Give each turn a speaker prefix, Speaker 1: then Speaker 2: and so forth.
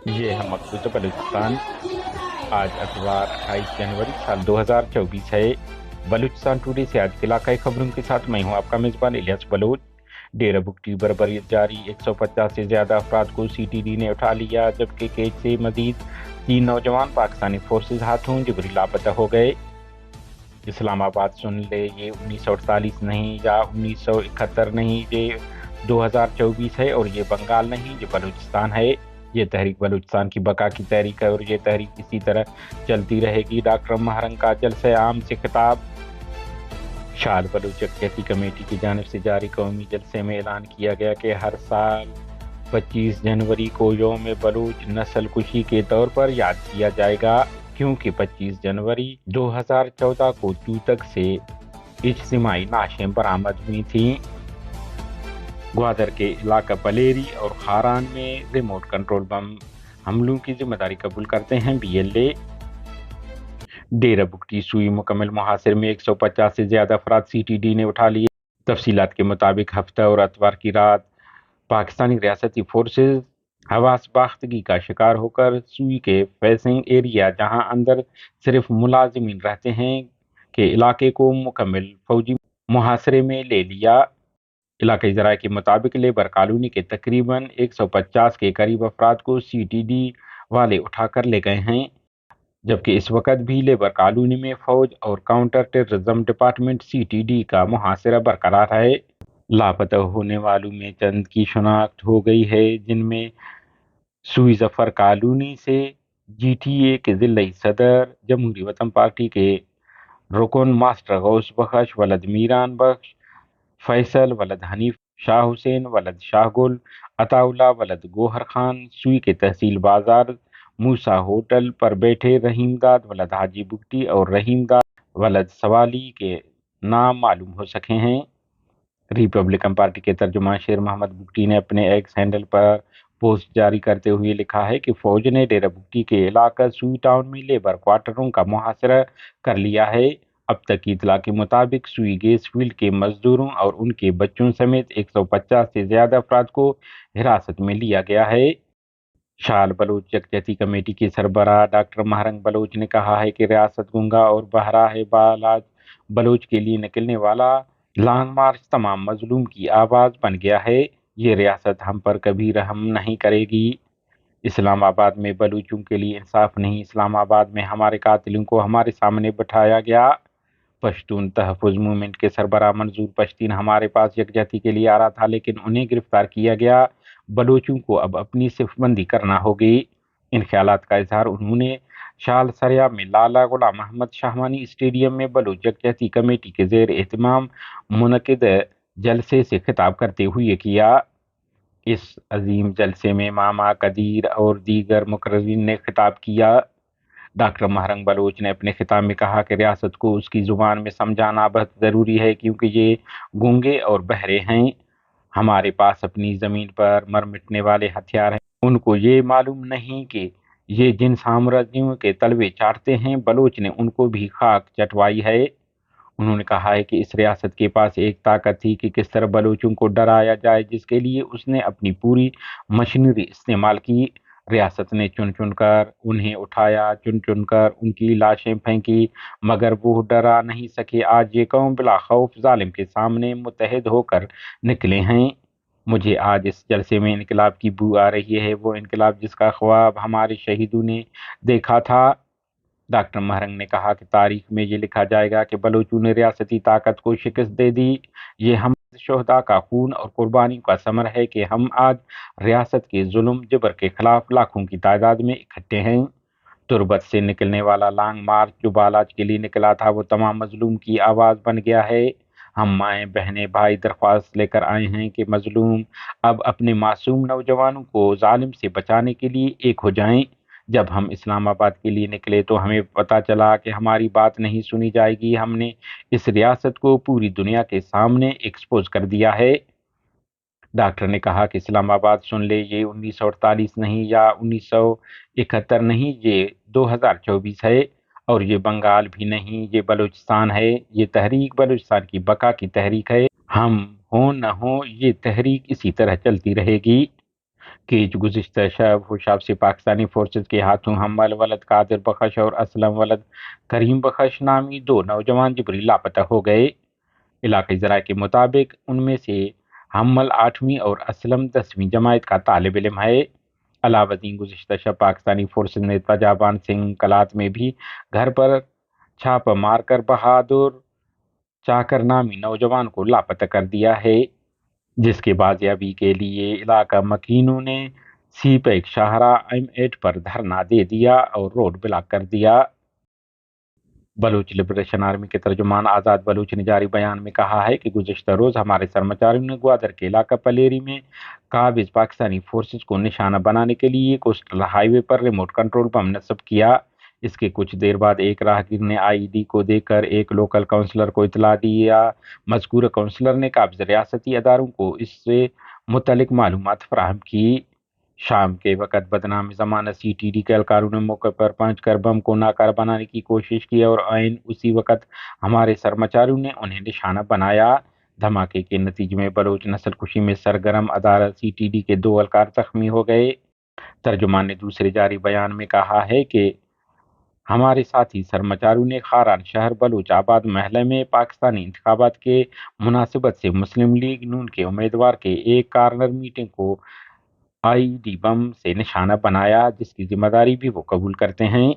Speaker 1: ये है मकबूजा बलूचिस्तान। आज अतवार 28 जनवरी साल 2024 है। बलूचिस्तान टुडे से आज के इलाकाई खबरों के साथ मैं हूं आपका मेजबान इलियास बलोच। डेरा बुगटी बरबर जारी 150 से ज्यादा अफराद को CTD ने उठा लिया, जबकि कैच से मजीद 3 नौजवान पाकिस्तानी फोर्सेज हाथों जबरी लापता हो गए। इस्लामाबाद सुन ले, ये 1948 नहीं या 1971 नहीं, ये 2024 है और ये बंगाल नहीं, ये बलूचिस्तान है। ये तहरीक बलूचिस्तान की बका की तहरीक है और ये तहरीक इसी तरह चलती रहेगी। डॉक्टर महरंग का जलसे आम से खिताब। शाद बलूच यकजहती कमेटी की जानिब से जारी कौमी जलसे में ऐलान किया गया कि हर साल 25 जनवरी को यौम बलूच नस्ल कुशी के तौर पर याद किया जाएगा, क्योंकि 25 जनवरी 2014 को तूतक से इज्तिमाई लाशें बरामद हुई थीं। ग्वादर के इलाका पलेरी और खारान में रिमोट कंट्रोल बम हमलों की जिम्मेदारी कबूल करते हैं BLA। डेरा बुगटी सुई मुकम्मल मुहासिर में 150 से ज्यादा अफराद CTD ने उठा लिए। तफसीलात के मुताबिक हफ्ता और अतवार की रात पाकिस्तानी रियासती फोर्सेज हवास बाख्तगी का शिकार होकर सुई के फेसिंग एरिया, जहां अंदर सिर्फ मुलाजिमीन रहते हैं, के इलाके को मुकम्मल फौजी मुहासरे में ले लिया। इलाकाई ज़राए के मुताबिक लेबर कॉलोनी के तकरीबन 150 के करीब अफराद को CTD वाले उठाकर ले गए हैं, जबकि इस वक्त भी लेबर कॉलोनी में फौज और काउंटर टेररिज्म डिपार्टमेंट CTD का मुहासरा बरकरार है। लापता होने वालों में चंद की शनाख्त हो गई है, जिनमें सुई जफर कॉलोनी से GTA के जिला सदर, जमहूरी वतन पार्टी के रुकन मास्टर गौस बख्श वलद मीरान बख्श, फैसल वलद हनीफ, शाह हुसैन वलद शाहगुल, अताउल्ला वलद गोहर खान, सुई के तहसील बाजार मूसा होटल पर बैठे रहीमदाद वलद हाजी बुगटी और रहीमदाद वलद सवाली के नाम मालूम हो सके हैं। रिपब्लिकन पार्टी के तर्जुमान शेर मोहम्मद बुगटी ने अपने एक्स हैंडल पर पोस्ट जारी करते हुए लिखा है कि फौज ने डेरा बुगटी के इलाका सुई टाउन में लेबर क्वार्टरों का मुहासरा कर लिया है। अब तक की इतला के मुताबिक सुई गैस फील्ड के मजदूरों और उनके बच्चों समेत 150 से ज्यादा अफराद को हिरासत में लिया गया है। शाल बलूच यकजहती कमेटी के सरबराह डॉक्टर महरंग बलोच ने कहा है कि रियासत गुंगा और बहराह बालाज बलोच के लिए निकलने वाला लॉन्ग मार्च तमाम मजलूम की आवाज़ बन गया है। ये रियासत हम पर कभी रहम नहीं करेगी। इस्लामाबाद में बलूचों के लिए इंसाफ नहीं, इस्लामाबाद में हमारे कातिलों को हमारे सामने बिठाया गया। पश्तून तहफ़्फ़ुज़ मूवमेंट के सरबराह मंजूर पश्तीन हमारे पास यकजहती के लिए आ रहा था, लेकिन उन्हें गिरफ्तार किया गया। बलूचों को अब अपनी सिफबंदी करना होगी। इन ख्यालात का इजहार उन्होंने शाल सरिया में लाला गुलाम अहमद शाहवानी स्टेडियम में बलूच यकजहती कमेटी के ज़ेर एहतमाम मुनक़िद जलसे से खिताब करते हुए किया। इस अजीम जलसे में मामा कदीर और दीगर मुकर्ररीन ने खिताब किया। डॉक्टर महरंग बलोच ने अपने खिताब में कहा कि रियासत को उसकी ज़ुबान में समझाना बहुत ज़रूरी है, क्योंकि ये गूंगे और बहरे हैं। हमारे पास अपनी ज़मीन पर मर मिटने वाले हथियार हैं, उनको ये मालूम नहीं कि ये जिन साम्राज्यों के तलवे चाटते हैं, बलोच ने उनको भी खाक चटवाई है। उन्होंने कहा है कि इस रियासत के पास एक ताकत थी कि किस तरह बलूचों को डराया जाए, जिसके लिए उसने अपनी पूरी मशीनरी इस्तेमाल की। रियासत ने चुन चुन कर उन्हें उठाया, चुन चुन कर उनकी लाशें फेंकी, मगर वो डरा नहीं सके। आज ये कौम बिला खौफ जालिम के सामने मुत्तहिद होकर निकले हैं। मुझे आज इस जलसे में इनकलाब की बू आ रही है, वो इनकलाब जिसका ख्वाब हमारे शहीदों ने देखा था। डॉक्टर महरंग ने कहा कि तारीख में ये लिखा जाएगा कि बलूचों ने रियासती ताकत को शिकस्त दे दी। ये हम शोहदा का खून और कुर्बानी का समर है कि हम आज रियासत के जुल्म जबर के खिलाफ लाखों की तादाद में इकट्ठे हैं। तुरबत से निकलने वाला लॉन्ग मार्च जो बालाज के लिए निकला था, वो तमाम मजलूम की आवाज़ बन गया है। हम माएँ बहनें भाई दरख्वास्त लेकर आए हैं कि मजलूम अब अपने मासूम नौजवानों को जालिम से बचाने के लिए एक हो जाएं। जब हम इस्लामाबाद के लिए निकले तो हमें पता चला कि हमारी बात नहीं सुनी जाएगी। हमने इस रियासत को पूरी दुनिया के सामने एक्सपोज कर दिया है। डॉक्टर ने कहा कि इस्लामाबाद सुन ले, ये 1948 नहीं या 1971 नहीं, ये 2024 है और ये बंगाल भी नहीं, ये बलूचिस्तान है। ये तहरीक बलूचिस्तान की बका की तहरीक है। हम हो न हो, ये तहरीक इसी तरह चलती रहेगी। کہ گزشتہ شب خوشاب سے پاکستانی فورسز کے ہاتھوں حمل ولد قادر بخش اور اسلم ولد کریم بخش نامی دو نوجوان جبری لاپتہ ہو گئے۔ علاقائی ذرائع کے مطابق ان میں سے حمل 8ویں اور اسلم 10ویں جماعت کا طالب علم ہے۔ علاوہ ازیں گزشتہ شب پاکستانی فورسز نے تجابان سنگھ کلات میں بھی گھر پر چھاپہ مار کر بہادر چاکر نامی نوجوان کو لاپتہ کر دیا ہے، جس کی بازیابی کے لیے علاقہ مکینوں نے سی پیک شاہراہ M8 پر دھرنا دے دیا اور روڈ بلاک کر دیا۔ بلوچ لبریشن آرمی کے ترجمان آزاد بلوچ نے جاری بیان میں کہا ہے کہ گزشتہ روز ہمارے سرمچاروں نے گوادر کے علاقہ پلیری میں قابض پاکستانی فورسز کو نشانہ بنانے کے لیے کوسٹل ہائی وے پر ریموٹ کنٹرول بم نصب کیا۔ اس کے کچھ دیر بعد ایک راہگیر نے IED کو دیکھ کر ایک لوکل کونسلر کو اطلاع دیا۔ مذکورہ کونسلر نے قابض ریاستی اداروں کو اس سے متعلق معلومات فراہم کی۔ شام کے وقت بدنام زمانہ CTD کے اہلکاروں نے موقع پر پہنچ کر بم کو ناکارہ بنانے کی کوشش کی اور عین اسی وقت ہمارے سرمچاروں نے انہیں نشانہ بنایا۔ دھماکے کے نتیجے میں بلوچ نسل کشی میں سرگرم ادارہ CTD کے 2 اہلکار زخمی ہو گئے۔ ترجمان نے دوسرے جاری بیان میں کہا ہے کہ ہمارے ساتھی سرمچاروں نے خاران شہر بلوچ آباد محلے میں پاکستانی انتخابات کے مناسبت سے مسلم لیگ نون کے امیدوار کے ایک کارنر میٹنگ کو IED بم سے نشانہ بنایا، جس کی ذمہ داری بھی وہ قبول کرتے ہیں۔